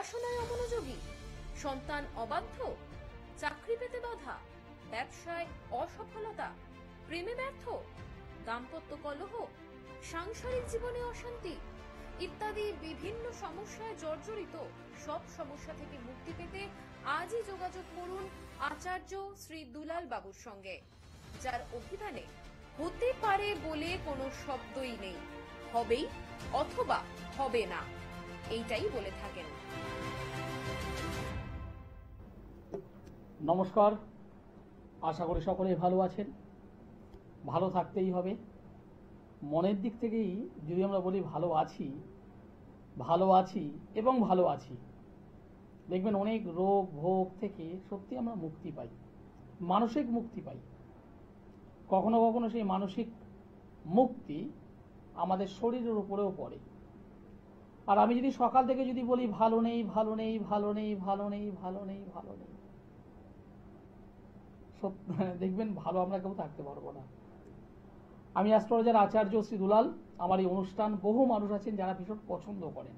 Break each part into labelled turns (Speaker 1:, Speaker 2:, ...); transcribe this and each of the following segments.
Speaker 1: পড়াশোনায় অমনোযোগী, সন্তান অবাধ্য, চাকরি পেতে বাধা, ব্যবসায় অসফলতা, প্রেমে ব্যর্থ, দাম্পত্য কলহ, সাংসারিক জীবনে অশান্তি ইত্যাদি বিভিন্ন সমস্যায় জর্জরিত। সব সমস্যা থেকে মুক্তি পেতে আজই যোগাযোগ করুন আচার্য শ্রী দুলাল বাবুর সঙ্গে, যার অভিধানে হতে পারে বলে কোনো শব্দই নেই, হবেই অথবা হবে না, এইটাই বলে থাকেন।
Speaker 2: নমস্কার, আশা করি সকলেই ভালো আছেন। ভালো থাকতেই হবে। মনের দিক থেকেই যদি আমরা বলি ভালো আছি এবং ভালো আছি, দেখবেন অনেক রোগ ভোগ থেকে সত্যি আমরা মুক্তি পাই, মানসিক মুক্তি পাই। কখনো কখনো সেই মানসিক মুক্তি আমাদের শরীরের উপরেও পড়ে। আর আমি যদি সকাল থেকে যদি বলি ভালো নেই, দেখবেন ভালো আমরা কেউ থাকতে পারবো না। আমি অ্যাস্ট্রোলজার আচার্য শ্রী দুলাল। আমার এই অনুষ্ঠান বহু মানুষ আছেন যারা ভীষণ পছন্দ করেন।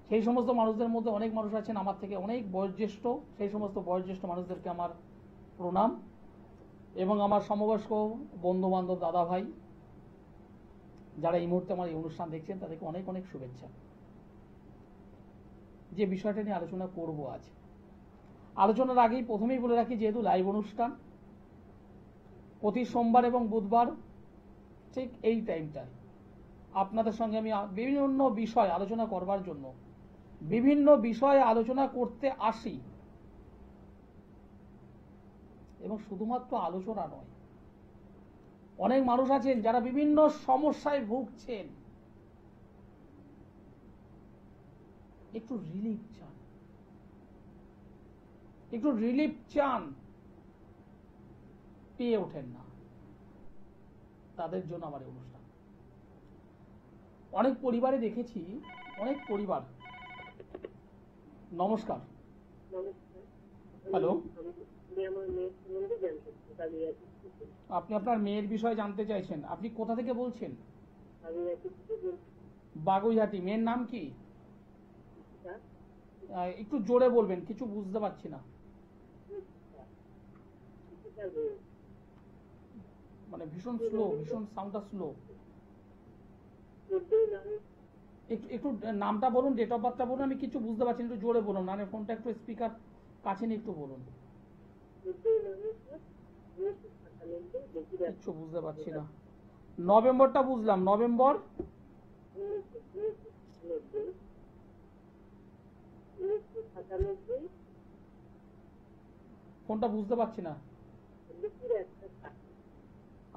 Speaker 2: সেই সমস্ত মানুষদের মধ্যে অনেক মানুষ আছেন আমার থেকে অনেক বয়োজ্যেষ্ঠ। সেই সমস্ত বয়োজ্যেষ্ঠ মানুষদেরকে আমার প্রণাম, এবং আমার সমবয়স্ক বন্ধু বান্ধব, দাদা ভাই যারা এই মুহূর্তে আমার এই অনুষ্ঠান দেখছেন তাদেরকে অনেক অনেক শুভেচ্ছা। যে বিষয়টা নিয়ে আলোচনা করব আজ, আলোচনার আগেই প্রথমেই বলে রাখি, যেহেতু লাইভ অনুষ্ঠান প্রতি সোমবার এবং বুধবার ঠিক এই টাইমটায় আপনাদের সঙ্গে আমি বিভিন্ন বিষয় আলোচনা করবার জন্য বিভিন্ন বিষয়ে আলোচনা করতে আসি। এবং শুধুমাত্র আলোচনা নয়, অনেক মানুষ আছেন যারা বিভিন্ন সমস্যায় ভুগছেন, একটু রিলিফ চান, পেয়ে ওঠেন না, তাদের জন্য আমার এই অনুষ্ঠান। অনেক পরিবারে দেখেছি, অনেক পরিবার। নমস্কার। হ্যালো, আপনি আপনার মেয়ের বিষয়ে জানতে চাইছেন। আপনি কোথা থেকে বলছেন? বাগুইহাটি। মেয়ের নাম কি? একটু জোরে বলবেন, কিছু বুঝতে পারছি না, মানে ভীষণ স্লো, ভীষণ সাউন্ডটা স্লো। একটু নামটা বলুন, ডেট অফ বার্থটা বলুন, আমি কিছু বুঝতে পারছি না, একটু জোরে বলুন, মানে ফোনটা একটু স্পিকার কাছে নিয়ে একটু বলুন। কিছু বুঝতে পারছি না। নভেম্বরটা বুঝলাম, নভেম্বর। ফোনটা বুঝতে পারছি না,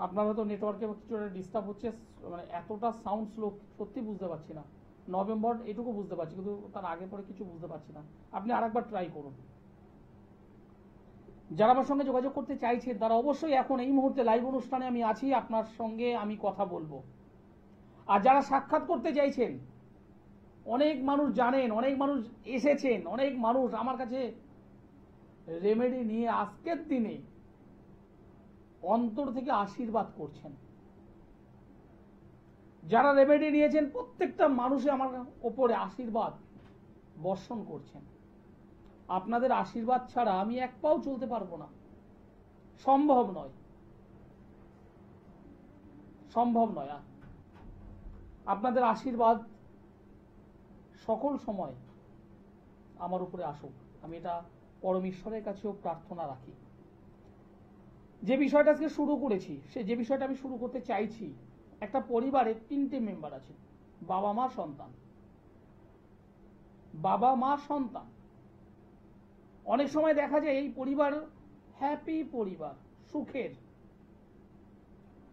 Speaker 2: আপনার হয়তো নেটওয়ার্কে কিছু ডিস্টার্ব হচ্ছে, মানে এতটা সাউন্ড স্লো, সত্যি বুঝতে পারছি না। নভেম্বর এটুকু বুঝতে পারছি, কিন্তু তার আগে পরে কিছু বুঝতে পারছি না। আপনি আরেকবার ট্রাই করুন। যারা আমার সঙ্গে যোগাযোগ করতে চাইছেন তারা অবশ্যই এখন এই মুহূর্তে লাইভ অনুষ্ঠানে আমি আছি, আপনার সঙ্গে আমি কথা বলবো। আর যারা সাক্ষাৎ করতে চাইছেন, অনেক মানুষ জানেন, অনেক মানুষ এসেছেন, অনেক মানুষ আমার কাছে রেমেডি নিয়ে আজকের দিনে অন্তর থেকে আশীর্বাদ করছেন। যারা রেমেডি নিয়েছেন প্রত্যেকটা মানুষে আমার ওপরে আশীর্বাদ বর্ষণ করছেন। আপনাদের আশীর্বাদ ছাড়া আমি এক পাও চলতে পারবো না, সম্ভব নয়। আপনাদের আশীর্বাদ সকল সময় আমার উপরে আসুক, আমি এটা পরমেশ্বরের কাছেও প্রার্থনা রাখি। যে বিষয়টা আজকে শুরু করেছি, যে বিষয়টা আমি শুরু করতে চাইছি, একটা পরিবারে 3টে মেম্বার আছে, বাবা মা সন্তান। অনেক সময় দেখা যায় এই পরিবার হ্যাপি পরিবার, সুখের,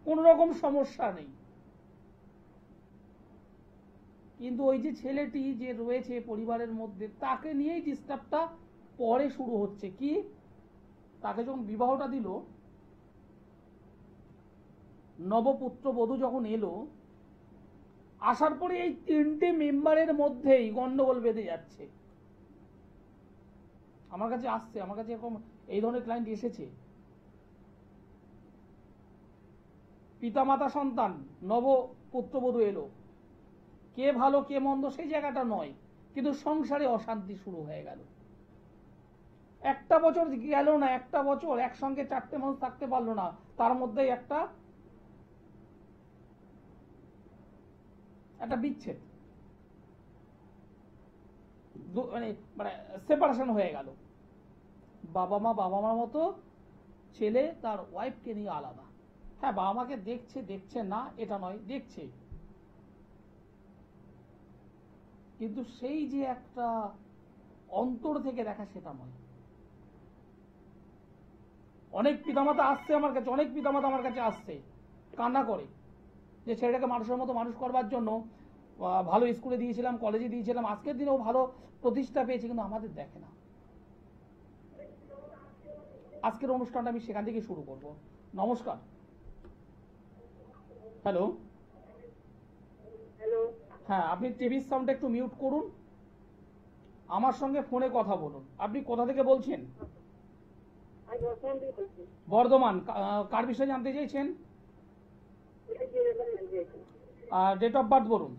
Speaker 2: কোন রকম সমস্যা নেই, কিন্তু ওই যে ছেলেটি যে রয়েছে পরিবারের মধ্যে, তাকে নিয়েই ডিস্টার্বটা পরে শুরু হচ্ছে। কি, তাকে যখন বিবাহটা দিল, নবপুত্র বধূ যখন এলো, আসার পরে এই 3টে মেম্বারের মধ্যেই গন্ডগোল বেঁধে যাচ্ছে। আমার কাছে আসছে, আমার কাছে এরকম এই ধরনের ক্লায়েন্ট এসেছে। পিতামাতা সন্তান, নব পুত্রবধূ এলো, কে ভালো কে মন্দ সেই জায়গাটা নয়, কিন্তু সংসারে অশান্তি শুরু হয়ে গেল। একটা বছর গেল না, একটা বছর একসঙ্গে 4টে মানুষ থাকতে পারলো না, তার মধ্যে একটা বিচ্ছেদ, মানে মানে সেপারেশন হয়ে গেল। বাবা মার মতো, ছেলে তার ওয়াইফকে নিয়ে আলাদা। হ্যাঁ, বাবা মাকে দেখছে না এটা নয়, দেখছে, কিন্তু সেই যে একটা অন্তর থেকে দেখা সেটা নয়। অনেক পিতামাতা আসছে আমার কাছে আসছে, কান্না করে যে ছেলেটাকে মানুষের মতো মানুষ করবার জন্য ভালো স্কুলে দিয়েছিলাম, কলেজে দিয়েছিলাম, আজকের দিনেও ভালো প্রতিষ্ঠা পেয়েছে, কিন্তু আমাদের দেখে না। আজকের অনুষ্ঠানটা আমি সেখান থেকে শুরু করব। নমস্কার। হ্যালো। হ্যাঁ, আপনি টিভির সাউন্ডটা একটু মিউট করুন, আমার সঙ্গে ফোনে কথা বলুন। আপনি কোথা থেকে বলছেন? বর্ধমান। কার বিষয়ে জানতে চাইছেন? ডেট অফ বার্থ বলুন।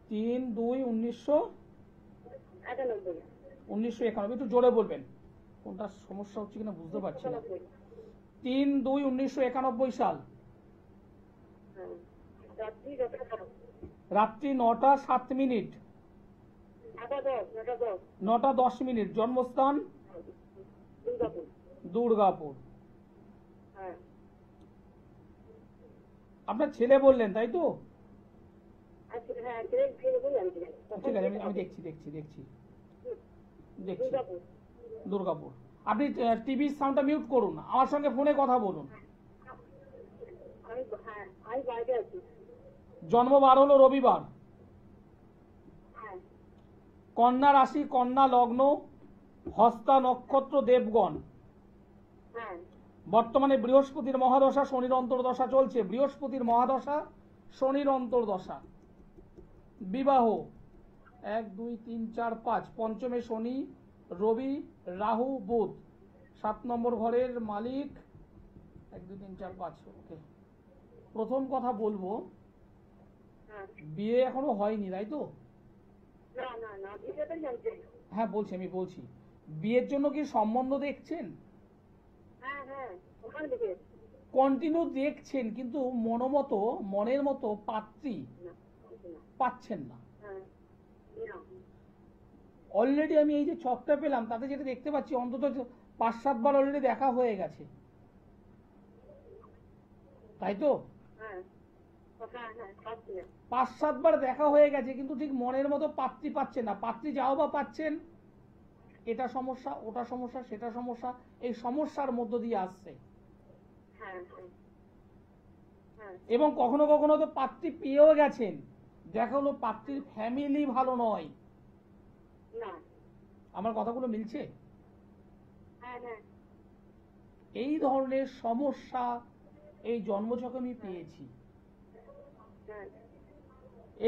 Speaker 2: 3-2-1991। একটু জোরে বলবেন, কোনটা সমস্যা হচ্ছে কিনা বুঝতে পারছি না। 3-2-1991 সাল, রাত্রি 9টা 7 মিনিট, 9টা 10 মিনিট। জন্মস্থান দুর্গাপুর। আপনার ছেলে বললেন, তাই তো? ঠিক আছে, আমি দেখছি। দুর্গাপুর। আপনি টিভির সাউন্ডটা মিউট করুন, আমার সঙ্গে ফোনে কথা বলুন। জন্মবার হলো রবিবার, কন্যা রাশি, কন্যা লগ্ন, হস্তা নক্ষত্র, দেবগণ। বর্তমানে বৃহস্পতির মহাদশা, শনির অন্তর্দশা চলছে। বৃহস্পতির মহাদশা, শনির অন্তর্দশা। বিবাহ 1 2 3 4 5, পঞ্চমে শনি, রবি, রাহু, বুধ। 7 নম্বর ঘরের মালিক 1 2 3 4 5। ওকে, প্রথম কথা বলবো, বিয়ে এখনো হয়নি, তাই তো? হ্যাঁ, আমি বলছি, বিয়ের জন্য কি সম্বন্ধ দেখছেন? কন্টিনিউ দেখছেন, কিন্তু মনের মতো পাত্রী পাচ্ছেন না। অলরেডি আমি এই যে ছকটা পেলাম, তাতে যেটা দেখতে পাচ্ছি, অন্তত 5-7 বার অলরেডি দেখা হয়ে গেছে, তাই তো? 5-7 বার দেখা হয়ে গেছে, কিন্তু ঠিক মনের মতো পাত্রী পাচ্ছেন না। পাত্রী যাও বা পাচ্ছেন, এটা সমস্যা, ওটা সমস্যা, সেটা সমস্যা, এই সমস্যার মধ্য দিয়ে আসছে। এবং কখনো কখনো তো পাত্রী পেয়েও গেছেন, দেখা হলো পাত্রীর ফ্যামিলি ভালো নয়। আমার কথাগুলো মিলছে? এই ধরনের সমস্যা এই জন্মছকে আমি পেয়েছি।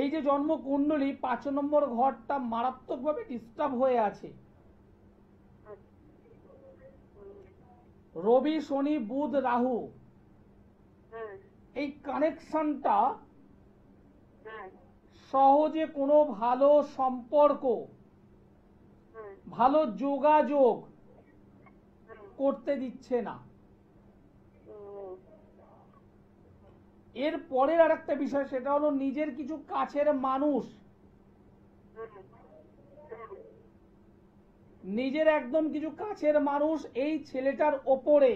Speaker 2: এই যে জন্ম কুণ্ডলী 5 নম্বর ঘরটা মারাত্মকভাবে ডিস্টার্ব হয়ে আছে। রবি, শনি, বুধ, রাহু, এই কানেকশনটা সহজে কোনো ভালো সম্পর্ক, ভালো যোগাযোগ করতে দিচ্ছে না। এর পরের আর একটা বিষয়, সেটা হলো নিজের কিছু কাছের মানুষ, নিজের একদম কিছু কাছের মানুষ এই ছেলেটার ওপরে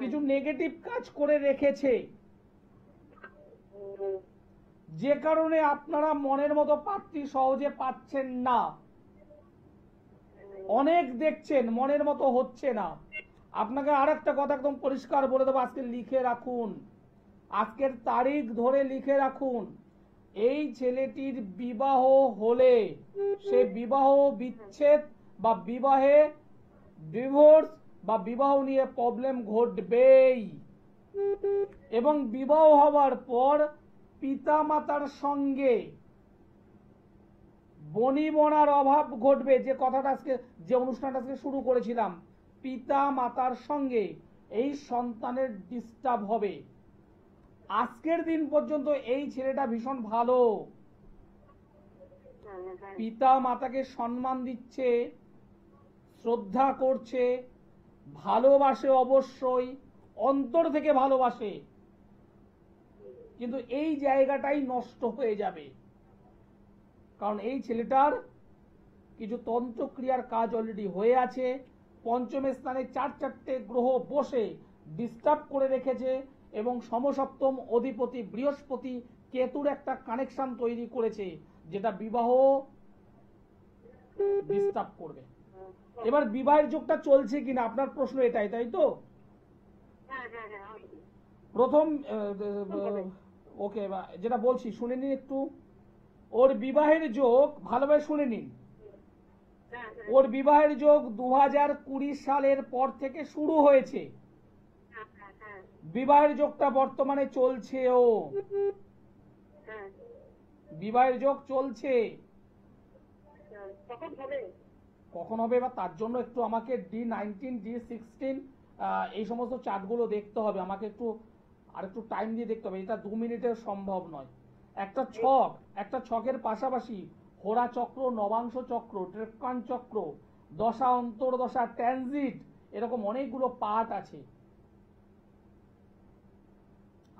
Speaker 2: কিছু নেগেটিভ কাজ করে রেখেছে, যে কারণে আপনারা মনের মতো পাত্রী সহজে পাচ্ছেন না। অনেক দেখছেন, মনের মতো হচ্ছে না। আপনাকে আর একটা কথা একদম পরিষ্কার বলে দেবো, আজকে লিখে রাখুন, আজকের তারিখ ধরে লিখে রাখুন। এই ছেলেটির বিবাহ হলে সে বিবাহ বিচ্ছেদ বা বিবাহে ডিভোর্স বা বিবাহ নিয়ে প্রবলেম ঘটবেই, এবং বিবাহ হবার পর পিতা মাতার সঙ্গে বনিবনার অভাব ঘটবে। যে কথাটা আজকে, যে অনুষ্ঠানটা আজকে শুরু করেছিলাম, পিতা মাতার সঙ্গে এই সন্তানের ডিস্টার্ব হবে। আজকের দিন পর্যন্ত এই ছেলেটা ভীষণ ভালো, পিতা মাতাকে সম্মান দিচ্ছে, শ্রদ্ধা করছে, ভালোবাসে, অবশ্যই অন্তর থেকে ভালোবাসে, কিন্তু এই জায়গাটাই নষ্ট হয়ে যাবে। কারণ এই ছেলেটার কিছু তন্ত্রক্রিয়ার কাজ অলরেডি হয়ে আছে। পঞ্চমের স্থানে চারটে গ্রহ বসে ডিস্টার্ব করে রেখেছে এবং সমসপ্তম অধিপতি বৃহস্পতি কেতুর একটা কানেকশন তৈরি করেছে, যেটা বিবাহ ডিস্টার্ব করবে। এবার বিবাহের যোগটা চলছে কিনা আপনার প্রশ্ন এটাই, তাই তো? প্রথম ওকে, যেটা বলছি শুনে নিন একটু। ওর বিবাহের যোগ ভালোভাবে শুনে নিন। ওর বিবাহের যোগ 2020 সালের পর থেকে শুরু হয়েছে। বিবাহের যোগটা বর্তমানে চলছে, ও বিবাহের যোগ চলছে। কখন হবে বা তার জন্য একটু আমাকে D19 D16 এই সমস্ত চার্টগুলো দেখতে হবে, আমাকে একটু আর একটু টাইম দিয়ে দেখতে হবে, এটা 2 মিনিটের সম্ভব নয়। একটা ছকের পাশাপাশি হোরা চক্র, নবাংশ চক্র, ট্রেক্কান চক্র, দশা অন্তর্দশা, ট্রানজিট, এরকম অনেকগুলো পার্ট আছে।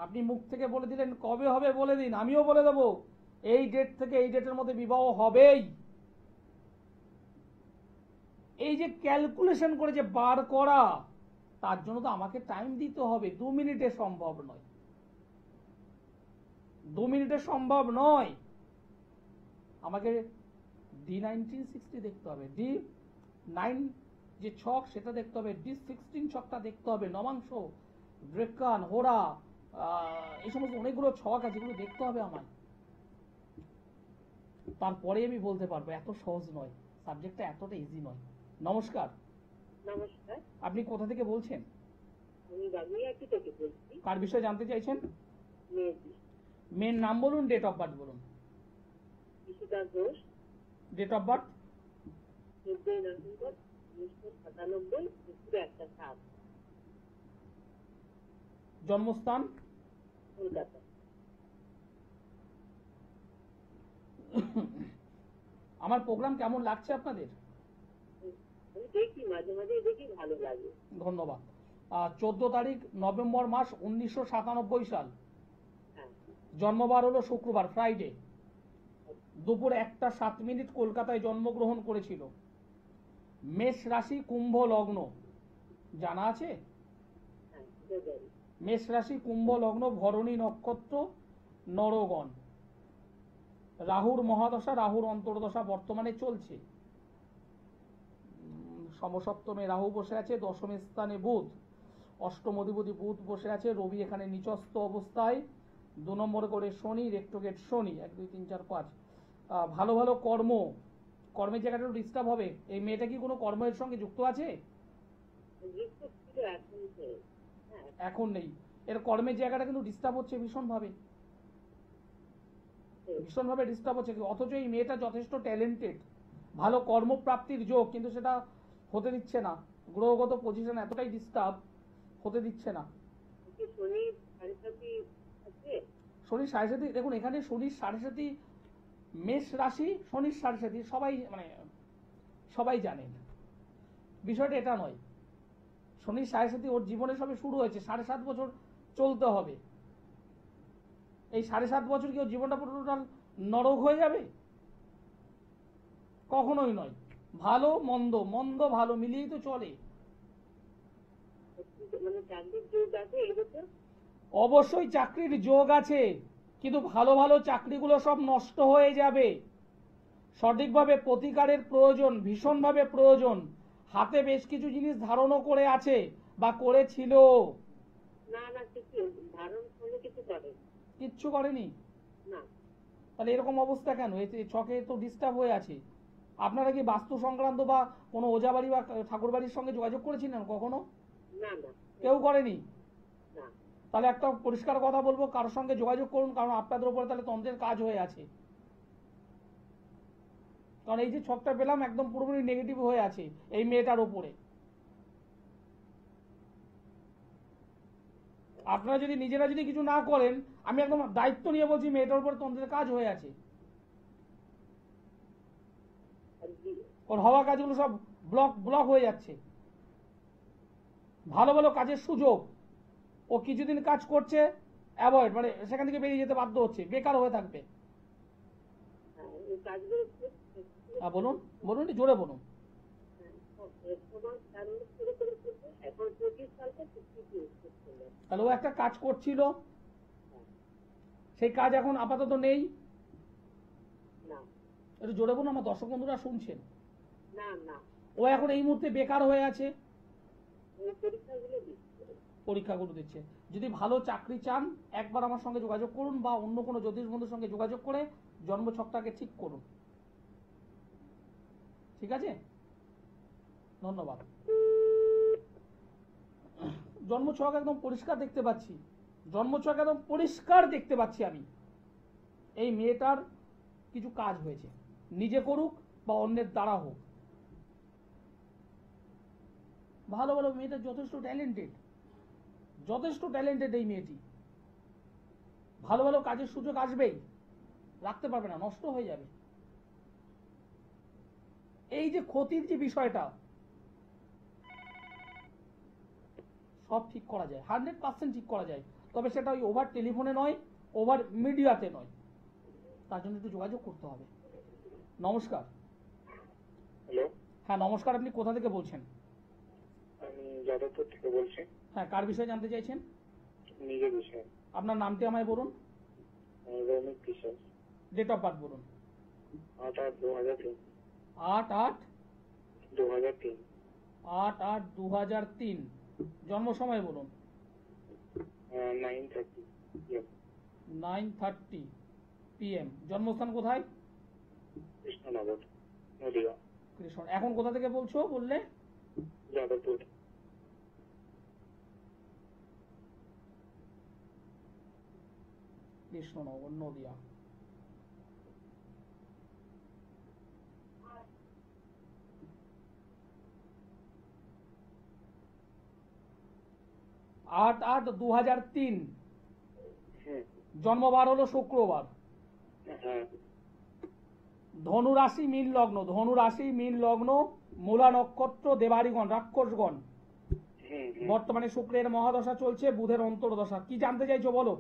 Speaker 2: আপনি মুখ থেকে বলে দিলেন কবে হবে, বলে দিন, আমিও বলে দেবো এই ডেট থেকে এই ডেটের মধ্যে বিবাহ হবেই। এই যে ক্যালকুলেশন করে যে বার করা, তার জন্য তো আমাকে টাইম দিতে হবে, 2 মিনিটে সম্ভব নয়, 2 মিনিটে সম্ভব নয়। আমাকে D1960 দেখতে হবে, D9 যে ছক সেটা দেখতে হবে, D16 ছকটা দেখতে হবে, নবাংশ, ড্রেকান, হোরা, এই সমস্ত অনেকগুলো ছক আছে, যেগুলো দেখতে হবে আমায়, তারপরে আমি বলতে পারবো। এত সহজ নয়, সাবজেক্টটা এতটা ইজি নয়। নমস্কার।
Speaker 3: নমস্কার,
Speaker 2: আপনি কোথা থেকে বলছেন?
Speaker 3: আমি বাগুইয়াটি থেকে বলছি।
Speaker 2: কার বিষয়ে জানতে চাইছেন?
Speaker 3: মেয়েটি
Speaker 2: মেয়ের নাম বলুন, ডেট অফ বার্থ বলুন।
Speaker 3: Ishita Ghosh,
Speaker 2: date of birth?
Speaker 3: 14 November 1997, দুপুরে 1:07,
Speaker 2: জন্মস্থান?
Speaker 3: কলকাতা।
Speaker 2: আমার প্রোগ্রাম কেমন লাগছে আপনাদের?
Speaker 3: আমি দেখি, মাঝে মাঝে দেখি, ভালো লাগে।
Speaker 2: ধন্যবাদ। 14 তারিখ নভেম্বর মাস 1997 সাল,
Speaker 3: হ্যাঁ,
Speaker 2: জন্মবার হলো শুক্রবার, ফ্রাইডে, দুপুর 1:07 কলকাতায় জন্মগ্রহণ করেছিল। মেষ রাশি, কুম্ভ লগ্ন, জানা আছে?
Speaker 3: হ্যাঁ, ফেব্রুয়ারি।
Speaker 2: মেষ রাশি, কুম্ভ লগ্ন, ভরণী নক্ষত্র, নরগণ। রাহুর মহাদশা, রাহুর অন্তর্দশা বর্তমানে চলছে। সমসপ্তমে রাহু বসে আছে, দশমের স্থানে বুধ, অষ্টম অধিপতি বুধ বসে আছে, রবি এখানে নিচস্থ অবস্থায়, 2 নম্বর করে শনি, রেক্টোগেট শনি, 1 2 3 4 5। ভালো ভালো কর্মের জায়গাটা ডিস্টার্ব হবে। এই মেয়েটা কি কোনো কর্মের সঙ্গে যুক্ত আছে?
Speaker 3: যুক্ত ছিল, এখন নেই। হ্যাঁ,
Speaker 2: এখন নেই। এর কর্মের জায়গাটা কিন্তু ডিস্টার্ব হচ্ছে ভীষণভাবে ডিস্টার্ব হচ্ছে, অথচ এই মেয়েটা যথেষ্ট ট্যালেন্টেড, ভালো কর্মপ্রাপ্তির যোগ, কিন্তু সেটা হতে দিচ্ছে না। গ্রহগত পজিশন এতটাই ডিস্টার্ব, হতে দিচ্ছে না।
Speaker 3: কি শনি সাড়ে আছে?
Speaker 2: শনির সাড়ে সাথী, দেখুন এখানে শনির সাড়ে সাথী, মেষ রাশি, শনির সাড়ে সাথী, সবাই জানেন। বিষয়টা এটা নয়, শনির সাড়ে সাথী ওর জীবনে সবে শুরু হয়েছে, 7.5 বছর চলতে হবে। এই 7.5 বছর কি ওর জীবনটা পুরোটা নরক হয়ে যাবে? কখনোই নয়। ভালো মন্দ, মন্দ ভালো মিলিয়েই তো চলে।
Speaker 3: মানে চাকরির যোগ আছে এই বছর?
Speaker 2: অবশ্যই চাকরির যোগ আছে, কিন্তু ভালো ভালো চাকরিগুলো সব নষ্ট হয়ে যাবে। সঠিকভাবে প্রতিকারের প্রয়োজন, ভীষণভাবে প্রয়োজন। হাতে বেশ কিছু জিনিস ধারণও করে আছে বা করেছিল।
Speaker 3: না না, কিছু ধারণ করলে কিছু করে
Speaker 2: কিচ্ছু করেনি?
Speaker 3: না।
Speaker 2: তাহলে এরকম অবস্থা কেন? এই ছকে তো ডিস্টার্ব হয়ে আছে। আপনারা কি বাস্তু সংক্রান্ত বা কোনো ওজা বাড়ি বা ঠাকুর বাড়ির সঙ্গে যোগাযোগ করেছিলেন কখনো?
Speaker 3: না না,
Speaker 2: কেউ করেনি?
Speaker 3: না।
Speaker 2: তাহলে একটা পরিষ্কার কথা বলবো, কারোর সঙ্গে যোগাযোগ করুন, কারণ আপনাদের উপরে তাহলে তন্ত্রের কাজ হয়ে আছে। কারণ এই যে ছকটা পেলাম একদম পুরোপুরি নেগেটিভ হয়ে আছে এই মেয়েটার উপরে। আপনারা যদি নিজেরা যদি কিছু না করেন, আমি একদম দায়িত্ব নিয়ে বলছি, মেয়েটার উপর তোমাদের কাজ হয়ে আছে।
Speaker 3: আর কি-
Speaker 2: ওর হওয়া কাজগুলো সব ব্লক ব্লক হয়ে যাচ্ছে। ভালো ভালো কাজের সুযোগ ও কিছুদিন কাজ করছে, অ্যাভয়েড, মানে সেখান থেকে বেরিয়ে যেতে বাধ্য হচ্ছে, বেকার হয়ে থাকবে।
Speaker 3: হ্যাঁ, এই কাজগুলো
Speaker 2: বলুন বলুন, একটু জোরে বলুন।
Speaker 3: তোমার 4 মাস শুরু করে করছে, এখন 25 সালটা 52 করছে।
Speaker 2: তাহলে ও একটা কাজ করছিল, সেই কাজ এখন আপাতত নেই।
Speaker 3: না
Speaker 2: একটু জোরে বলুন, আমার দর্শক বন্ধুরা শুনছেন।
Speaker 3: না না,
Speaker 2: ও এখন এই মুহূর্তে বেকার হয়ে আছে,
Speaker 3: ওই পরীক্ষাগুলো দিচ্ছে।
Speaker 2: পরীক্ষাগুলো দিচ্ছে। যদি ভালো চাকরি চান, একবার আমার সঙ্গে যোগাযোগ করুন, বা অন্য কোনো জ্যোতিষ বন্ধুর সঙ্গে যোগাযোগ করে জন্মছকটাকে ঠিক করুন। ঠিক আছে, ধন্যবাদ। জন্মছক একদম পরিষ্কার দেখতে পাচ্ছি, জন্মছক একদম পরিষ্কার দেখতে পাচ্ছি আমি। এই মেয়েটার কিছু কাজ হয়েছে, নিজে করুক বা অন্যের দ্বারা হোক। ভালো ভালো মেয়েটা যথেষ্ট ট্যালেন্টেড, যথেষ্ট ট্যালেন্টেড এই মেয়েটি। ভালো ভালো কাজের সুযোগ আসবেই, রাখতে পারবে না, নষ্ট হয়ে যাবে। এই যে ক্ষতির যে বিষয়টা, সব ঠিক করা যায়, 100% ঠিক করা যায়। তবে সেটা ওই ওভার টেলিফোনে নয়, ওভার মিডিয়াতে নয়, তার জন্য একটু যোগাযোগ করতে হবে। নমস্কার।
Speaker 4: হ্যালো,
Speaker 2: হ্যাঁ নমস্কার, আপনি কোথা থেকে বলছেন?
Speaker 4: আমি যাদবপুর থেকে বলছি।
Speaker 2: হ্যাঁ, কার বিষয়ে জানতে চাইছেন?
Speaker 4: নিজের বিষয়ে।
Speaker 2: আপনার নামটি আমায় বলুন,
Speaker 4: রৌমিক বিশ্বাস।
Speaker 2: ডেট অফ বার্থ বলুন।
Speaker 4: 8/8/2003।
Speaker 2: 8/8/2003।
Speaker 4: 2003।
Speaker 2: 8/8/2003। জন্ম সময় বলুন।
Speaker 4: 9:30 PM।
Speaker 2: 9:30 PM। জন্মস্থান কোথায়?
Speaker 4: কৃষ্ণনগর, নদিয়া।
Speaker 2: কৃষ্ণ। এখন কোথা থেকে বলছো বললে?
Speaker 4: যাদবপুর।
Speaker 2: কৃষ্ণনগর, নদিয়া। আট 8/8/2003।
Speaker 4: হুম।
Speaker 2: জন্মবার হলো শুক্রবার।
Speaker 4: হ্যাঁ।
Speaker 2: ধনু রাশি মীন লগ্ন, ধনু রাশি মীন লগ্ন, মূলা নক্ষত্র, দেবাড়িগণ, রাক্ষসগণ।
Speaker 4: হুম।
Speaker 2: বর্তমানে শুক্রের মহাদশা চলছে, বুধের অন্তর্দশা। কি জানতে চাইছো বলো?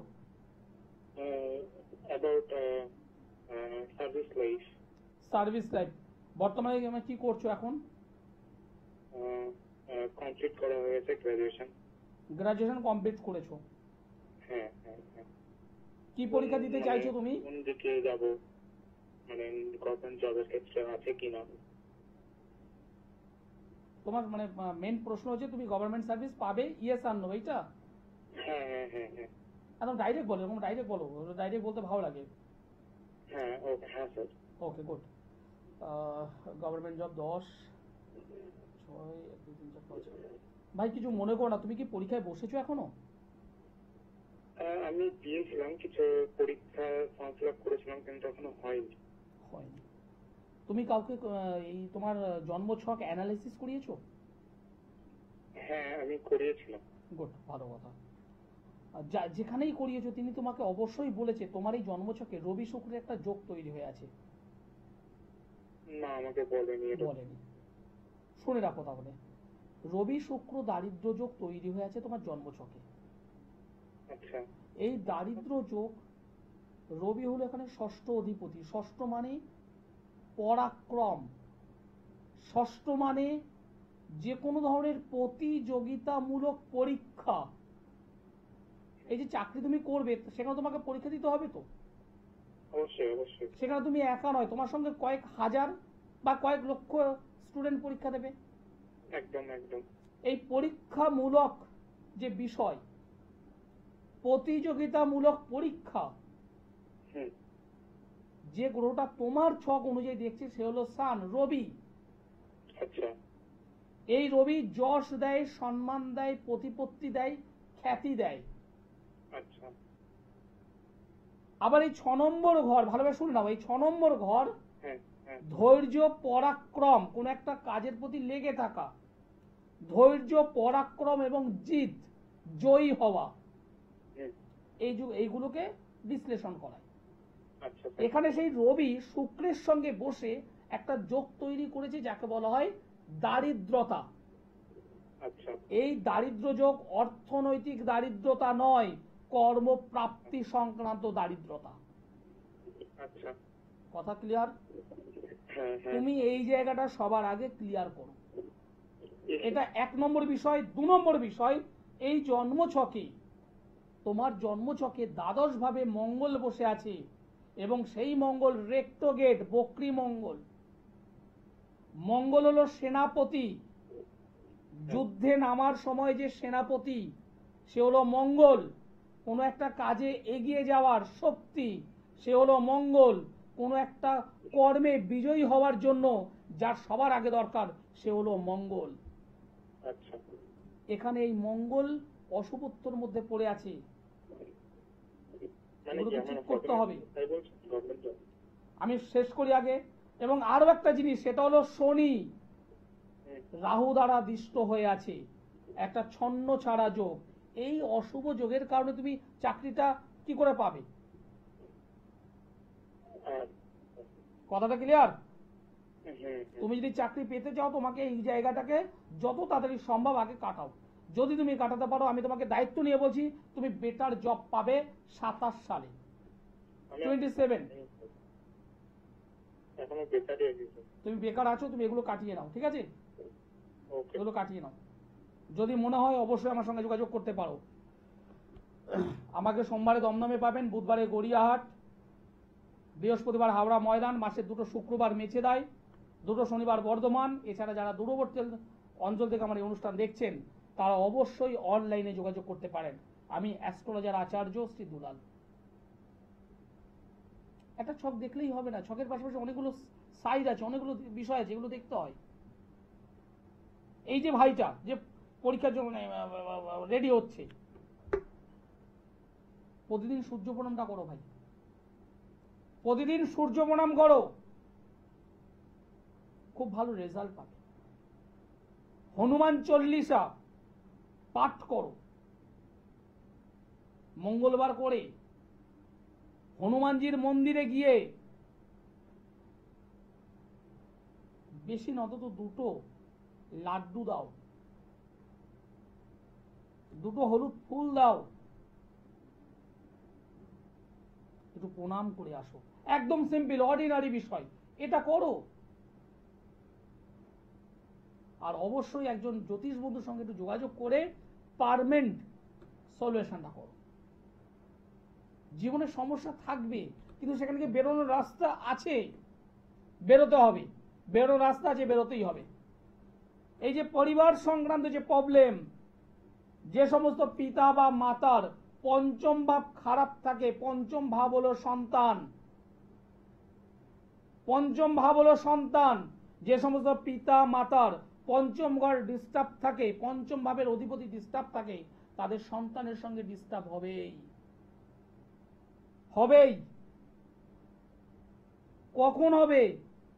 Speaker 4: About service life.
Speaker 2: Service life. বর্তমানে কি করছো এখন?
Speaker 4: কমপ্লিট করা হয়েছে গ্রাজুয়েশন।
Speaker 2: গ্রাজুয়েশন কমপ্লিট করেছো।
Speaker 4: হ্যাঁ হ্যাঁ হ্যাঁ।
Speaker 2: কি পরীক্ষা দিতে চাইছো তুমি?
Speaker 4: কোন দিকে যাব, মানে গভর্নমেন্ট জবের ক্ষেত্রে আছে কিনা?
Speaker 2: তোমার মানে মেন প্রশ্ন হচ্ছে তুমি গভর্নমেন্ট সার্ভিস পাবে, ইয়েস আর নো, এইটা?
Speaker 4: হ্যাঁ হ্যাঁ হ্যাঁ হ্যাঁ।
Speaker 2: একদম ডাইরেক্ট বলো, এরকম ডাইরেক্ট বলো, ডাইরেক্ট বলতে ভালো লাগে।
Speaker 4: হ্যাঁ ওকে, হ্যাঁ sir.
Speaker 2: Okay good. Government job 10 6 1 2 3 4 5। ভাই কিছু মনে করো না, তুমি কি পরীক্ষায় বসেছো এখনো?
Speaker 4: আমি দিয়েছিলাম, কিছু পরীক্ষা ফর্ম ফিল আপ করেছিলাম, কিন্তু এখনো হয়নি।
Speaker 2: হয়নি। তুমি কাউকে এই তোমার জন্মছক অ্যানালিসিস করিয়েছো?
Speaker 4: হ্যাঁ আমি করিয়েছিলাম।
Speaker 2: গুড, ভালো কথা। যেখানেই করিয়েছো তিনি তোমাকে অবশ্যই বলেছে তোমার এই জন্মছকে রবি শুক্রের একটা যোগ তৈরি হয়ে আছে।
Speaker 4: না, আমাকে বলেনি এটা।
Speaker 2: বলেনি। শুনে রাখো তাহলে, রবি শুক্র দারিদ্র যোগ তৈরি হয়ে আছে তোমার জন্মছকে।
Speaker 4: আচ্ছা।
Speaker 2: এই দারিদ্র যোগ, রবি হলো এখানে ষষ্ঠ অধিপতি। ষষ্ঠ মানে পরাক্রম, ষষ্ঠ মানে যে কোনো ধরনের প্রতিযোগিতামূলক পরীক্ষা। এই যে চাকরি তুমি করবে, সেখানে তোমাকে পরীক্ষা দিতে হবে তো।
Speaker 4: অবশ্যই অবশ্যই।
Speaker 2: সেখানে তুমি একা নয়, তোমার সঙ্গে কয়েক হাজার বা কয়েক লক্ষ স্টুডেন্ট পরীক্ষা দেবে।
Speaker 4: একদম একদম।
Speaker 2: এই পরীক্ষামূলক যে বিষয়, প্রতিযোগিতামূলক পরীক্ষা,
Speaker 4: হুম।
Speaker 2: যে গ্রহটা তোমার ছক অনুযায়ী দেখছে সে হলো সান, রবি।
Speaker 4: আচ্ছা।
Speaker 2: এই রবি যশ দেয়, সম্মান দেয়, প্রতিপত্তি দেয়, খ্যাতি দেয়।
Speaker 4: আচ্ছা।
Speaker 2: আবার এই 6 নম্বর ঘর, ভালোভাবে শুনে নাও, এই 6 নম্বর ঘর
Speaker 4: হ্যাঁ হ্যাঁ।
Speaker 2: ধৈর্য, পরাক্রম, কোন একটা কাজের প্রতি লেগে থাকা, ধৈর্য, পরাক্রম এবং জিত, জয়ী হওয়া, এইগুলোকে বিশ্লেষণ করায়।
Speaker 4: আচ্ছা স্যার।
Speaker 2: এখানে সেই রবি শুক্রের সঙ্গে বসে একটা যোগ তৈরি করেছে যাকে বলা হয় দারিদ্রতা।
Speaker 4: আচ্ছা
Speaker 2: এই দারিদ্র যোগ অর্থনৈতিক দারিদ্রতা নয়, কর্মপ্রাপ্তি সংক্রান্ত দারিদ্রতা।
Speaker 4: আচ্ছা।
Speaker 2: কথা ক্লিয়ার?
Speaker 4: হ্যাঁ হ্যাঁ।
Speaker 2: তুমি এই জায়গাটা সবার আগে ক্লিয়ার করো।
Speaker 4: Yes,
Speaker 2: এটা 1 নম্বর বিষয়। 2 নম্বর বিষয়, এই জন্মছকে তোমার জন্মছকে দ্বাদশ ভাবে মঙ্গল বসে আছে এবং সেই মঙ্গল রেক্টোগেট, বক্রী মঙ্গল। মঙ্গল হলো সেনাপতি, যুদ্ধে নামার সময় যে সেনাপতি সে হলো মঙ্গল। কোনো একটা কাজে এগিয়ে যাওয়ার শক্তি সে হলো মঙ্গল। কোনো একটা কর্মে বিজয়ী হওয়ার জন্য যার সবার আগে দরকার সে হলো মঙ্গল।
Speaker 4: আচ্ছা।
Speaker 2: এখানে এই মঙ্গল অশুভত্বর মধ্যে পড়ে আছে,
Speaker 4: মানে কি
Speaker 2: এগুলোকে
Speaker 4: আমার
Speaker 2: ঠিক করতে হবে।
Speaker 4: তাই বলছেন গভর্নমেন্ট জব?
Speaker 2: আমি শেষ করি আগে। এবং আরো একটা জিনিস, সেটা হলো শনি রাহু দ্বারা দিষ্ট হয়ে আছে, একটা ছন্ন ছাড়া যোগ। এই অশুভ যোগের কারণে তুমি চাকরিটা কি করে পাবে? কথাটা ক্লিয়ার? তুমি যদি চাকরি পেতে চাও তোমাকে এই জায়গাটাকে যত তাড়াতাড়ি সম্ভব আগে কাটাও। যদি তুমি কাটাতে পারো, আমি তোমাকে দায়িত্ব নিয়ে বলছি, তুমি বেটার জব পাবে 27 সালে, 27।
Speaker 4: এখনো বেকারই আছি স্যার।
Speaker 2: তুমি বেকার আছো, তুমি এগুলো কাটিয়ে নাও, ঠিক আছে?
Speaker 4: ওকে।
Speaker 2: এগুলো কাটিয়ে নাও। যদি মনে হয় অবশ্যই আমার সঙ্গে যোগাযোগ করতে পারো। আমাকে সোমবারে দমদমে পাবেন, বুধবারে গড়িয়াহাট, বৃহস্পতিবার হাওড়া ময়দান, মাসে 2 শুক্রবার মেছেদায়, 2 শনিবার বর্ধমান। এছাড়া যারা দূরবর্তী অঞ্চল থেকে আমার এই অনুষ্ঠান দেখছেন তারা অবশ্যই অনলাইনে যোগাযোগ করতে পারেন। আমি অ্যাস্ট্রোলজার আচার্য শ্রী দুলাল। একটা ছক দেখলেই হবে না, ছকের পাশাপাশি অনেকগুলো সাইড আছে, অনেকগুলো বিষয় আছে, এগুলো দেখতে হয়। এই যে ভাইটা যে পরীক্ষার জন্য রেডি হচ্ছে, প্রতিদিন সূর্য প্রণামটা করো ভাই, প্রতিদিন সূর্য প্রণাম করো, খুব ভালো রেজাল্ট পাবে। হনুমান চল্লিশা পাঠ করো মঙ্গলবার করে, হনুমানজির মন্দিরে গিয়ে বেশি না অন্তত 2টো লাড্ডু দাও, 2টো হলুদ ফুল দাও, একটু প্রণাম করে আসো। একদম সিম্পল অর্ডিনারি বিষয়, এটা করো। আর অবশ্যই একজন জ্যোতিষ বন্ধুর সঙ্গে একটু যোগাযোগ করে পার্মানেন্ট সলিউশনটা করো। জীবনে সমস্যা থাকবে, কিন্তু সেখান থেকে বেরোনোর রাস্তা আছে, বেরোতে হবে। বেরোনোর রাস্তা আছে, বেরোতেই হবে। এই যে পরিবার সংক্রান্ত যে প্রবলেম, যে সমস্ত পিতা বা মাতার পঞ্চম ভাব খারাপ থাকে, পঞ্চম ভাব হলো সন্তান, পঞ্চম ভাব হলো সন্তান, যে সমস্ত পিতা মাতার পঞ্চম ঘর ডিস্টার্ব থাকে, পঞ্চম ভাবের অধিপতি ডিস্টার্ব থাকে, তাদের সন্তানের সঙ্গে ডিস্টার্ব হবেই হবেই। কখন হবে?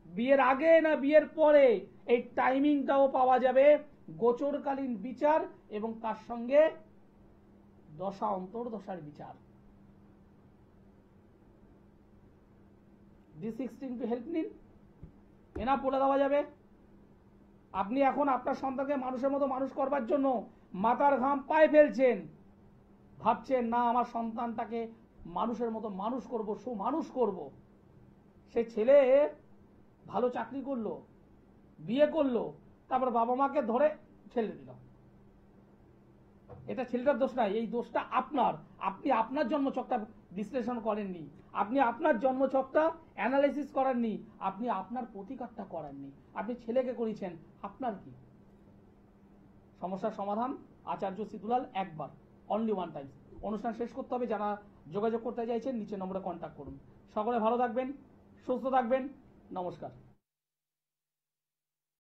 Speaker 2: বিয়ের আগে না বিয়ের পরে? এই টাইমিংটাও পাওয়া যাবে গোচরকালীন বিচার এবং তার সঙ্গে দশা অন্তর্দশার বিচার। D16 টু হেল্প নিন, এনা বলে দেওয়া যাবে। আপনি এখন আপনার সন্তানকে মানুষের মতো মানুষ করবার জন্য মাথার ঘাম পায়ে ফেলছেন, ভাবছেন না আমার সন্তানটাকে মানুষের মতো মানুষ করব, সুমানুষ করব। সে ছেলে ভালো চাকরি করলো, বিয়ে করলো, তারপর বাবা মাকে ধরে ছেড়ে দিল। এটা ছেলেটার দোষ নাই, এই দোষটা আপনার। আপনি আপনার জন্মছকটা বিশ্লেষণ করেননি, আপনি আপনার জন্মছকটা অ্যানালাইসিস করেননি, আপনি আপনার প্রতিকারটা করেননি, আপনি ছেলেকে করেছেন। আপনার কি সমস্যার সমাধান? আচার্য শ্রী দুলাল, একবার, অনলি ওয়ান টাইম। অনুষ্ঠান শেষ করতে হবে। যারা যোগাযোগ করতে চাইছেন নিচে নম্বরে কন্ট্যাক্ট করুন। সকলে ভালো থাকবেন, সুস্থ থাকবেন। নমস্কার।